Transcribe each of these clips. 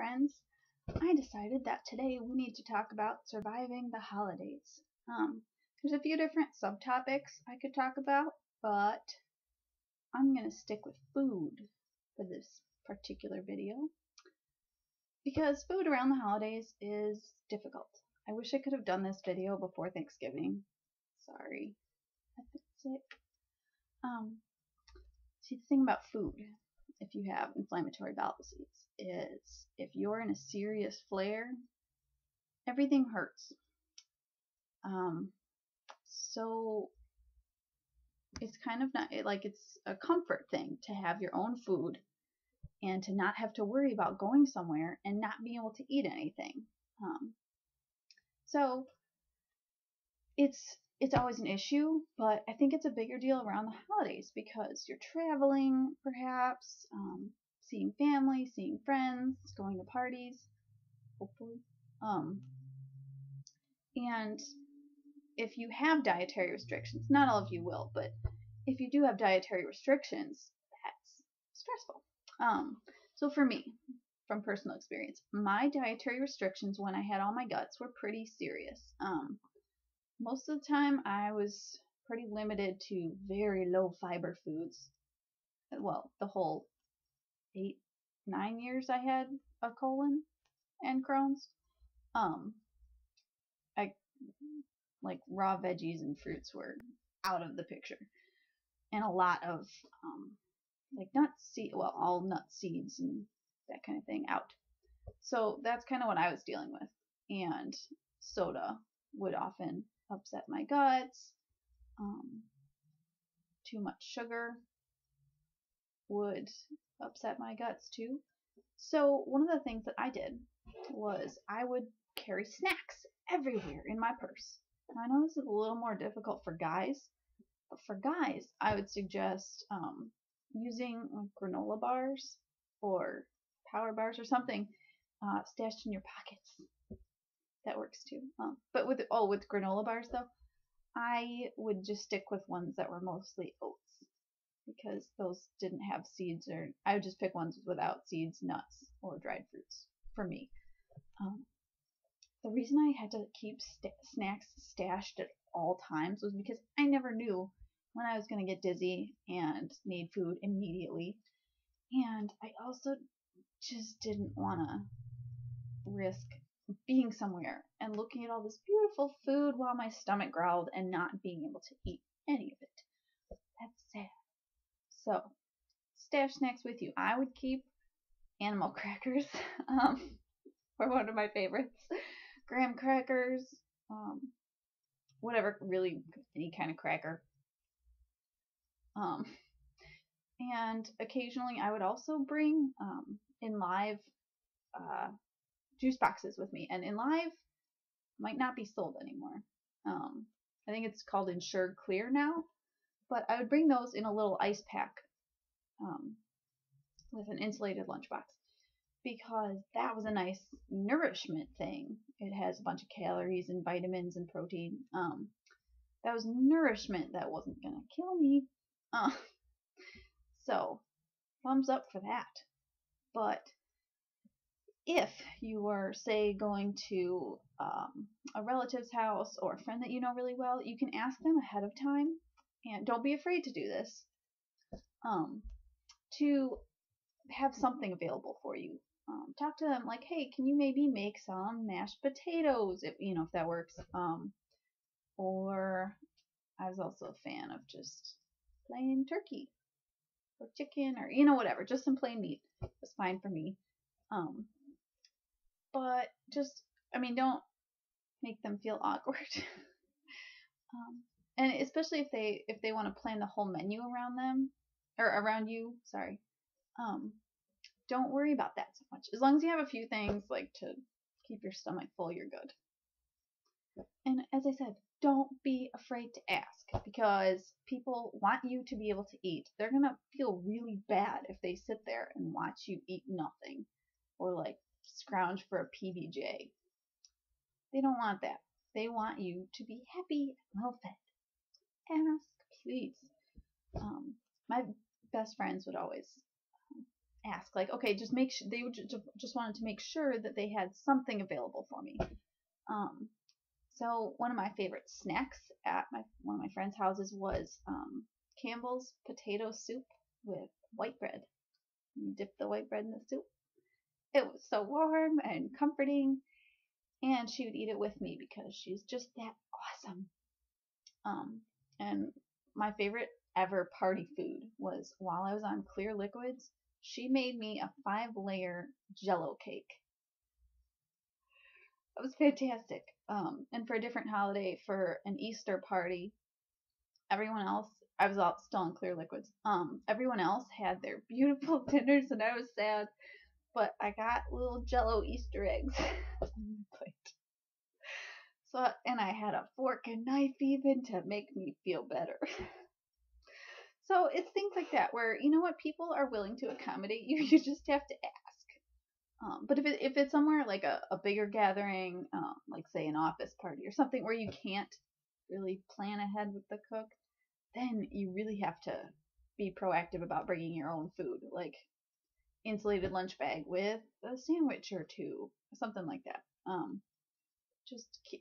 friends. I decided that today we need to talk about surviving the holidays. There's a few different subtopics I could talk about, but I'm going to stick with food for this particular video because food around the holidays is difficult. I wish I could have done this video before Thanksgiving. Sorry. I've been sick. See, the thing about food, if you have inflammatory bowel disease, is if you're in a serious flare, everything hurts. So it's kind of not like it's a comfort thing to have your own food and to not have to worry about going somewhere and not being able to eat anything. So it's always an issue, but I think it's a bigger deal around the holidays because you're traveling, perhaps, seeing family, seeing friends, going to parties, hopefully. And if you have dietary restrictions, not all of you will, but if you do have dietary restrictions, that's stressful. So for me, from personal experience, my dietary restrictions when I had all my guts were pretty serious. Most of the time I was pretty limited to very low fiber foods. Well, the whole 8-9 years I had a colon and Crohn's. I like raw veggies and fruits were out of the picture. And a lot of like all nut seeds and that kind of thing out. So that's kind of what I was dealing with. And soda would often upset my guts. Too much sugar would upset my guts too. So one of the things that I did was I would carry snacks everywhere in my purse. And I know this is a little more difficult for guys, but for guys, I would suggest using like granola bars or power bars or something stashed in your pockets. That works too. But with granola bars though, I would just stick with ones that were mostly oats because those didn't have seeds, or I would just pick ones without seeds, nuts, or dried fruits for me. The reason I had to keep snacks stashed at all times was because I never knew when I was going to get dizzy and need food immediately. And I also just didn't want to risk being somewhere and looking at all this beautiful food while my stomach growled and not being able to eat any of it. That's sad. So, stash snacks with you. I would keep animal crackers, were one of my favorites. Graham crackers, whatever, really any kind of cracker. And occasionally I would also bring Enlive juice boxes with me. And Enlive might not be sold anymore. I think it's called Insured Clear now. But I would bring those in a little ice pack with an insulated lunchbox because that was a nice nourishment thing. It has a bunch of calories and vitamins and protein. That was nourishment that wasn't going to kill me. So, thumbs up for that. But if you were, say, going to a relative's house or a friend that you know really well, you can ask them ahead of time, and don't be afraid to do this, to have something available for you. Talk to them like, hey, can you maybe make some mashed potatoes, if that works. Or I was also a fan of just plain turkey or chicken or whatever, just some plain meat was fine for me. But just, don't make them feel awkward. And especially if they want to plan the whole menu around them or around you, sorry. Don't worry about that so much. As long as you have a few things like to keep your stomach full, you're good. And as I said, don't be afraid to ask because people want you to be able to eat. They're going to feel really bad if they sit there and watch you eat nothing or like scrounge for a PBJ. They don't want that. They want you to be happy and well fed. Ask, please. My best friends would always ask, like, okay, just make sure they would just wanted to make sure that they had something available for me. So one of my favorite snacks at one of my friends' houses was Campbell's potato soup with white bread. You dip the white bread in the soup. It was so warm and comforting, and she would eat it with me because she's just that awesome. And my favorite ever party food was, while I was on Clear Liquids, she made me a 5-layer Jello cake. It was fantastic. And for a different holiday, for an Easter party, everyone else, I was still on Clear Liquids. Everyone else had their beautiful dinners, and I was sad. But I got little Jello Easter eggs on my plate. So, and I had a fork and knife even to make me feel better. So it's things like that where, you know what, people are willing to accommodate you. You just have to ask. But if it's somewhere like a bigger gathering, like say an office party or something where you can't really plan ahead with the cook, then you really have to be proactive about bringing your own food, like insulated lunch bag with a sandwich or two, something like that.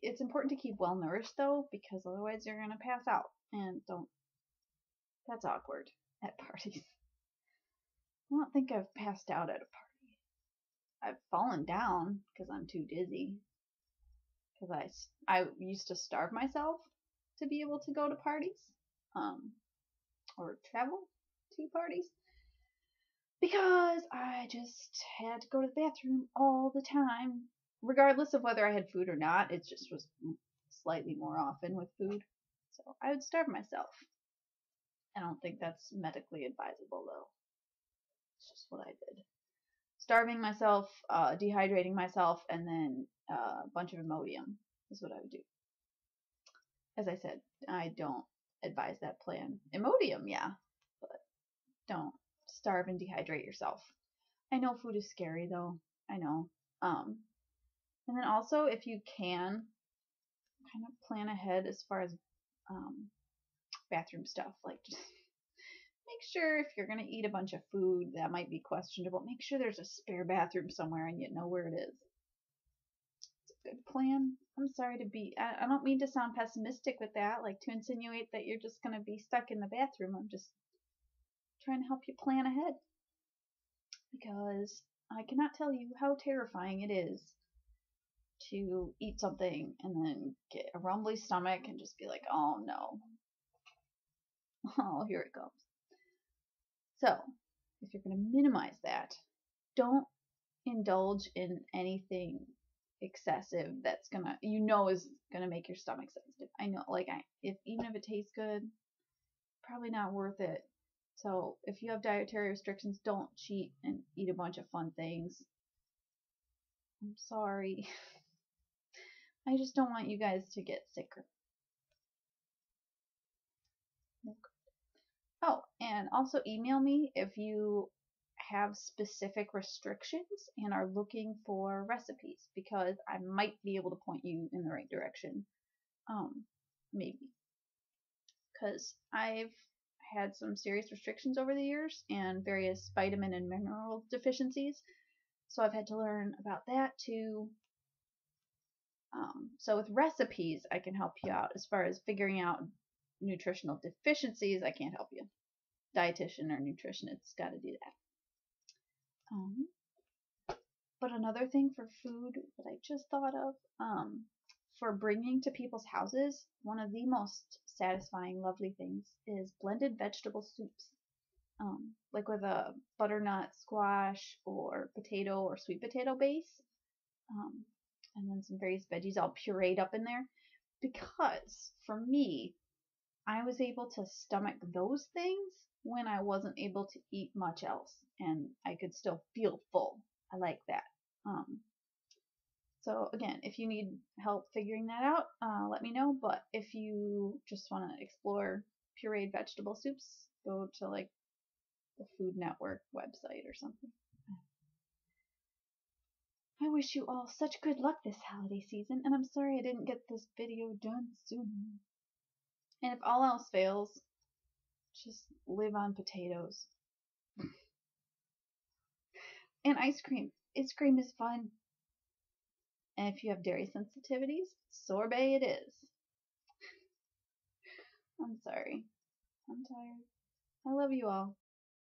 It's important to keep well nourished though, because otherwise you're gonna pass out, and that's awkward at parties. I don't think I've passed out at a party. I've fallen down because I'm too dizzy. Because I used to starve myself to be able to go to parties, or travel to parties, because I just had to go to the bathroom all the time, regardless of whether I had food or not. It just was slightly more often with food. So I would starve myself. I don't think that's medically advisable, though. It's just what I did. Starving myself, dehydrating myself, and then a bunch of Imodium is what I would do. As I said, I don't advise that plan. Imodium, yeah, but don't starve and dehydrate yourself. I know food is scary, though. I know. And then also, if you can, kind of plan ahead as far as bathroom stuff. Like, just make sure if you're going to eat a bunch of food that might be questionable, make sure there's a spare bathroom somewhere and you know where it is. It's a good plan. I'm sorry to be, I don't mean to sound pessimistic with that, like to insinuate that you're just going to be stuck in the bathroom. I'm just trying to help you plan ahead, because I cannot tell you how terrifying it is to eat something and then get a rumbly stomach and just be like, oh no. Oh, here it comes. So, if you're going to minimize that, don't indulge in anything excessive that's gonna, is gonna make your stomach sensitive. I know, like, even if it tastes good, probably not worth it. So, if you have dietary restrictions, don't cheat and eat a bunch of fun things. I'm sorry. I just don't want you guys to get sicker. Oh, and also email me if you have specific restrictions and are looking for recipes, because I might be able to point you in the right direction. Maybe. Because I've had some serious restrictions over the years and various vitamin and mineral deficiencies. So I've had to learn about that too. So with recipes, I can help you out. As far as figuring out nutritional deficiencies, I can't help you. Dietitian or nutritionist's got to do that. But another thing for food that I just thought of, for bringing to people's houses, one of the most satisfying, lovely things is blended vegetable soups. Like with a butternut squash or potato or sweet potato base. And then some various veggies all pureed up in there. Because for me, I was able to stomach those things when I wasn't able to eat much else, and I could still feel full. I like that. So again, if you need help figuring that out, let me know. But if you just want to explore pureed vegetable soups, go to like the Food Network website or something. I wish you all such good luck this holiday season, and I'm sorry I didn't get this video done sooner. And if all else fails, just live on potatoes. And ice cream. Ice cream is fun. And if you have dairy sensitivities, sorbet it is. I'm sorry. I'm tired. I love you all.